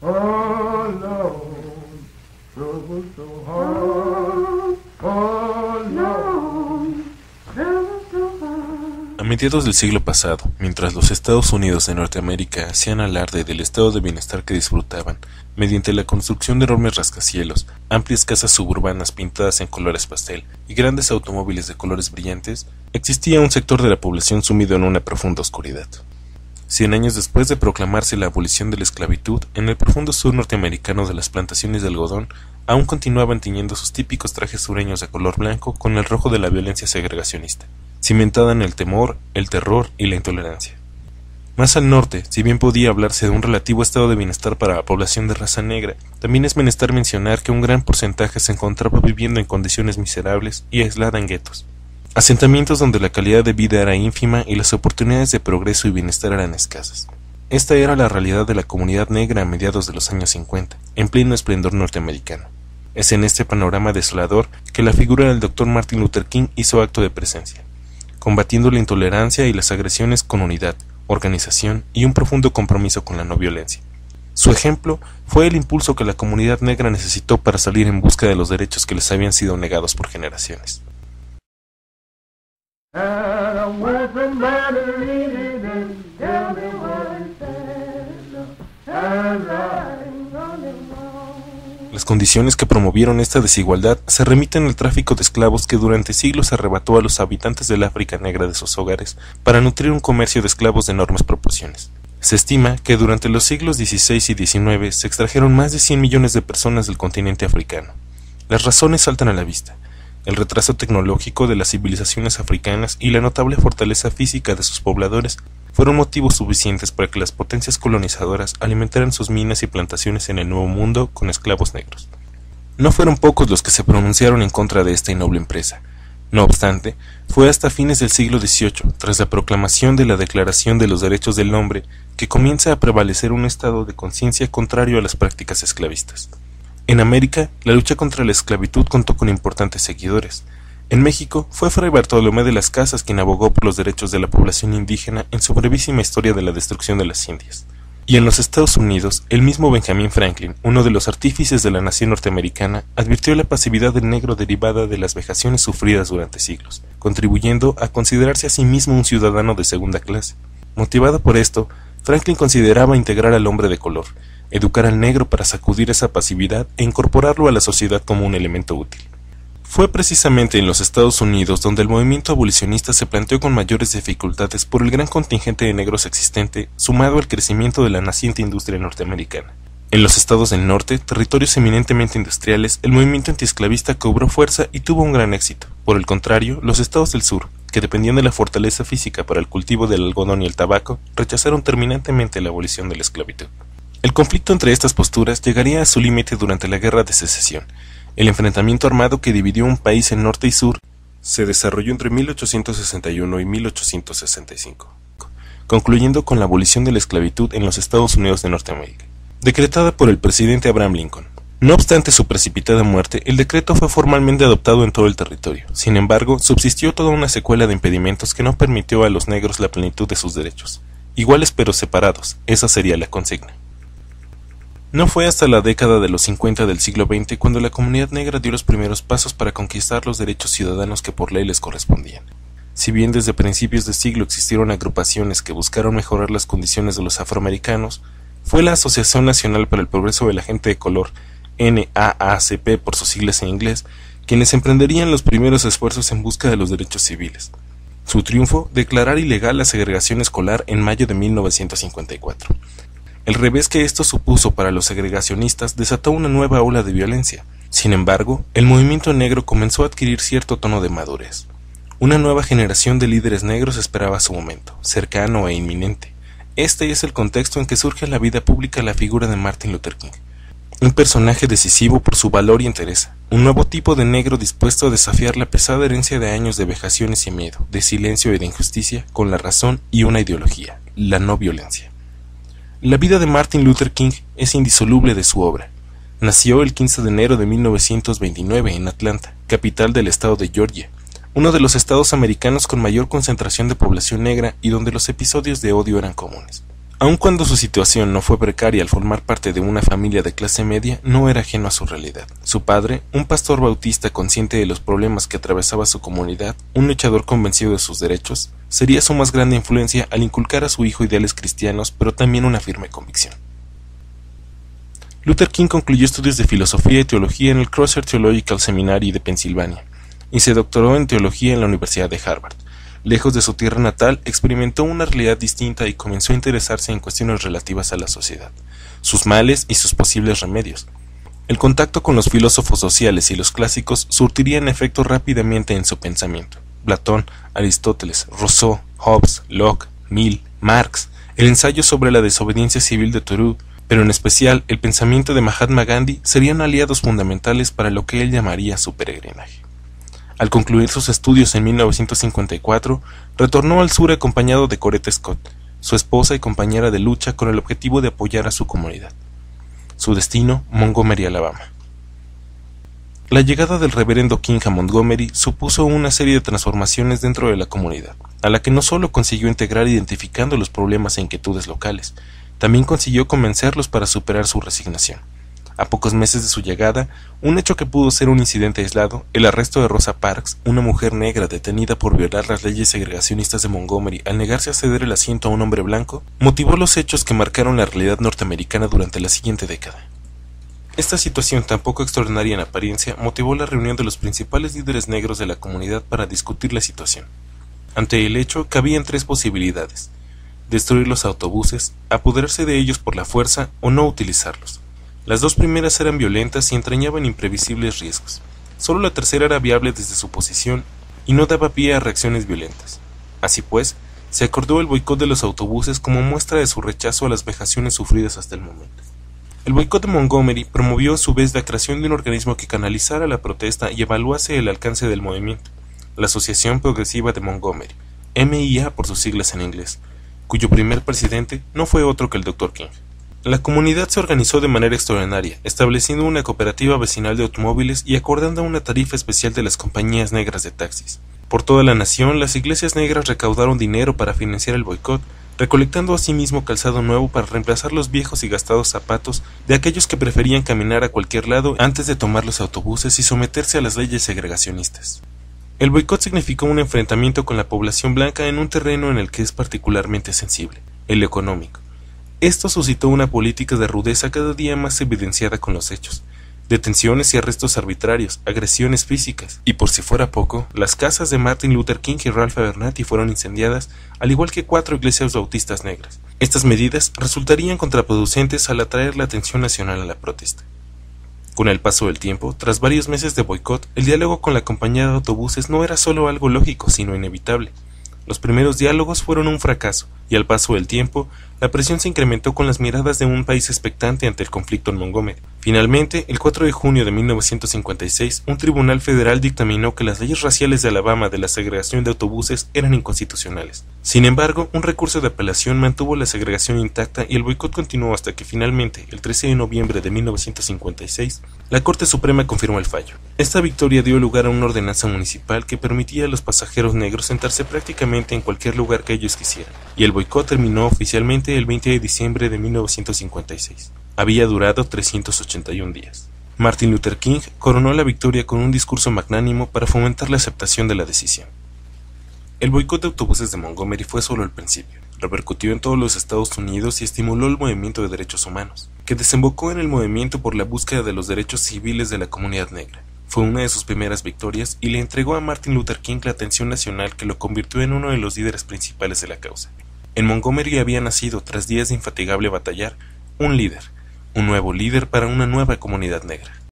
Oh Lord, trouble so hard. Oh Lord, trouble so hard. A mediados del siglo pasado, mientras los Estados Unidos de Norteamérica hacían alarde del estado de bienestar que disfrutaban, mediante la construcción de enormes rascacielos, amplias casas suburbanas pintadas en colores pastel y grandes automóviles de colores brillantes, existía un sector de la población sumido en una profunda oscuridad. 100 años después de proclamarse la abolición de la esclavitud, en el profundo sur norteamericano de las plantaciones de algodón, aún continuaban tiñendo sus típicos trajes sureños de color blanco con el rojo de la violencia segregacionista, cimentada en el temor, el terror y la intolerancia. Más al norte, si bien podía hablarse de un relativo estado de bienestar para la población de raza negra, también es menester mencionar que un gran porcentaje se encontraba viviendo en condiciones miserables y aislada en guetos. Asentamientos donde la calidad de vida era ínfima y las oportunidades de progreso y bienestar eran escasas. Esta era la realidad de la comunidad negra a mediados de los años 50, en pleno esplendor norteamericano. Es en este panorama desolador que la figura del Dr. Martin Luther King hizo acto de presencia, combatiendo la intolerancia y las agresiones con unidad, organización y un profundo compromiso con la no violencia. Su ejemplo fue el impulso que la comunidad negra necesitó para salir en busca de los derechos que les habían sido negados por generaciones. And I went from there to read it and tell me what it said. And I'm running wrong. Las condiciones que promovieron esta desigualdad se remiten al tráfico de esclavos que durante siglos arrebató a los habitantes del África negra de sus hogares para nutrir un comercio de esclavos de enormes proporciones. Se estima que durante los siglos XVI y XIX se extrajeron más de 100 millones de personas del continente africano. Las razones saltan a la vista: el retraso tecnológico de las civilizaciones africanas y la notable fortaleza física de sus pobladores fueron motivos suficientes para que las potencias colonizadoras alimentaran sus minas y plantaciones en el Nuevo Mundo con esclavos negros. No fueron pocos los que se pronunciaron en contra de esta innoble empresa. No obstante, fue hasta fines del siglo XVIII, tras la proclamación de la Declaración de los Derechos del Hombre, que comienza a prevalecer un estado de conciencia contrario a las prácticas esclavistas. En América, la lucha contra la esclavitud contó con importantes seguidores. En México, fue Fray Bartolomé de las Casas quien abogó por los derechos de la población indígena en su brevísima historia de la destrucción de las Indias. Y en los Estados Unidos, el mismo Benjamin Franklin, uno de los artífices de la nación norteamericana, advirtió la pasividad del negro derivada de las vejaciones sufridas durante siglos, contribuyendo a considerarse a sí mismo un ciudadano de segunda clase. Motivado por esto, Franklin consideraba integrar al hombre de color, educar al negro para sacudir esa pasividad e incorporarlo a la sociedad como un elemento útil. Fue precisamente en los Estados Unidos donde el movimiento abolicionista se planteó con mayores dificultades por el gran contingente de negros existente, sumado al crecimiento de la naciente industria norteamericana. En los estados del norte, territorios eminentemente industriales, el movimiento antiesclavista cobró fuerza y tuvo un gran éxito. Por el contrario, los estados del sur, que dependían de la fortaleza física para el cultivo del algodón y el tabaco, rechazaron terminantemente la abolición de la esclavitud. El conflicto entre estas posturas llegaría a su límite durante la Guerra de Secesión. El enfrentamiento armado que dividió un país en norte y sur se desarrolló entre 1861 y 1865, concluyendo con la abolición de la esclavitud en los Estados Unidos de Norteamérica, decretada por el presidente Abraham Lincoln. No obstante su precipitada muerte, el decreto fue formalmente adoptado en todo el territorio. Sin embargo, subsistió toda una secuela de impedimentos que no permitió a los negros la plenitud de sus derechos. Iguales pero separados, esa sería la consigna. No fue hasta la década de los 50 del siglo XX cuando la comunidad negra dio los primeros pasos para conquistar los derechos ciudadanos que por ley les correspondían. Si bien desde principios de siglo existieron agrupaciones que buscaron mejorar las condiciones de los afroamericanos, fue la Asociación Nacional para el Progreso de la Gente de Color, NAACP por sus siglas en inglés, quienes emprenderían los primeros esfuerzos en busca de los derechos civiles. Su triunfo, declarar ilegal la segregación escolar en mayo de 1954. El revés que esto supuso para los segregacionistas desató una nueva ola de violencia. Sin embargo, el movimiento negro comenzó a adquirir cierto tono de madurez. Una nueva generación de líderes negros esperaba su momento, cercano e inminente. Este es el contexto en que surge a la vida pública la figura de Martin Luther King. Un personaje decisivo por su valor y entereza, un nuevo tipo de negro dispuesto a desafiar la pesada herencia de años de vejaciones y miedo, de silencio y de injusticia, con la razón y una ideología, la no violencia. La vida de Martin Luther King es indisoluble de su obra. Nació el 15 de enero de 1929 en Atlanta, capital del estado de Georgia, uno de los estados americanos con mayor concentración de población negra y donde los episodios de odio eran comunes. Aun cuando su situación no fue precaria al formar parte de una familia de clase media, no era ajeno a su realidad. Su padre, un pastor bautista consciente de los problemas que atravesaba su comunidad, un luchador convencido de sus derechos, sería su más grande influencia al inculcar a su hijo ideales cristianos, pero también una firme convicción. Luther King concluyó estudios de filosofía y teología en el Crozer Theological Seminary de Pensilvania y se doctoró en teología en la Universidad de Harvard. Lejos de su tierra natal, experimentó una realidad distinta y comenzó a interesarse en cuestiones relativas a la sociedad, sus males y sus posibles remedios. El contacto con los filósofos sociales y los clásicos surtiría en efecto rápidamente en su pensamiento. Platón, Aristóteles, Rousseau, Hobbes, Locke, Mill, Marx, el ensayo sobre la desobediencia civil de Thoreau, pero en especial el pensamiento de Mahatma Gandhi serían aliados fundamentales para lo que él llamaría su peregrinaje. Al concluir sus estudios en 1954, retornó al sur acompañado de Coretta Scott, su esposa y compañera de lucha, con el objetivo de apoyar a su comunidad. Su destino, Montgomery, Alabama. La llegada del reverendo King a Montgomery supuso una serie de transformaciones dentro de la comunidad, a la que no solo consiguió integrar identificando los problemas e inquietudes locales, también consiguió convencerlos para superar su resignación. A pocos meses de su llegada, un hecho que pudo ser un incidente aislado, el arresto de Rosa Parks, una mujer negra detenida por violar las leyes segregacionistas de Montgomery al negarse a ceder el asiento a un hombre blanco, motivó los hechos que marcaron la realidad norteamericana durante la siguiente década. Esta situación tan poco extraordinaria en apariencia motivó la reunión de los principales líderes negros de la comunidad para discutir la situación. Ante el hecho, cabían tres posibilidades: destruir los autobuses, apoderarse de ellos por la fuerza o no utilizarlos. Las dos primeras eran violentas y entrañaban imprevisibles riesgos. Solo la tercera era viable desde su posición y no daba pie a reacciones violentas. Así pues, se acordó el boicot de los autobuses como muestra de su rechazo a las vejaciones sufridas hasta el momento. El boicot de Montgomery promovió a su vez la creación de un organismo que canalizara la protesta y evaluase el alcance del movimiento, la Asociación Progresiva de Montgomery, MIA por sus siglas en inglés, cuyo primer presidente no fue otro que el Dr. King. La comunidad se organizó de manera extraordinaria, estableciendo una cooperativa vecinal de automóviles y acordando una tarifa especial de las compañías negras de taxis. Por toda la nación, las iglesias negras recaudaron dinero para financiar el boicot, recolectando asimismo calzado nuevo para reemplazar los viejos y gastados zapatos de aquellos que preferían caminar a cualquier lado antes de tomar los autobuses y someterse a las leyes segregacionistas. El boicot significó un enfrentamiento con la población blanca en un terreno en el que es particularmente sensible, el económico. Esto suscitó una política de rudeza cada día más evidenciada con los hechos, detenciones y arrestos arbitrarios, agresiones físicas, y por si fuera poco, las casas de Martin Luther King y Ralph Abernathy fueron incendiadas, al igual que 4 iglesias bautistas negras. Estas medidas resultarían contraproducentes al atraer la atención nacional a la protesta. Con el paso del tiempo, tras varios meses de boicot, el diálogo con la compañía de autobuses no era solo algo lógico, sino inevitable. Los primeros diálogos fueron un fracaso, y al paso del tiempo, la presión se incrementó con las miradas de un país expectante ante el conflicto en Montgomery. Finalmente, el 4 de junio de 1956, un tribunal federal dictaminó que las leyes raciales de Alabama de la segregación de autobuses eran inconstitucionales. Sin embargo, un recurso de apelación mantuvo la segregación intacta y el boicot continuó hasta que finalmente, el 13 de noviembre de 1956, la Corte Suprema confirmó el fallo. Esta victoria dio lugar a una ordenanza municipal que permitía a los pasajeros negros sentarse prácticamente en cualquier lugar que ellos quisieran, y el boicot terminó oficialmente el 20 de diciembre de 1956. Había durado 381 días. Martin Luther King coronó la victoria con un discurso magnánimo para fomentar la aceptación de la decisión. El boicot de autobuses de Montgomery fue solo el principio. Repercutió en todos los Estados Unidos y estimuló el movimiento de derechos humanos, que desembocó en el movimiento por la búsqueda de los derechos civiles de la comunidad negra. Fue una de sus primeras victorias y le entregó a Martin Luther King la atención nacional que lo convirtió en uno de los líderes principales de la causa. En Montgomery había nacido, tras días de infatigable batallar, un líder, un nuevo líder para una nueva comunidad negra.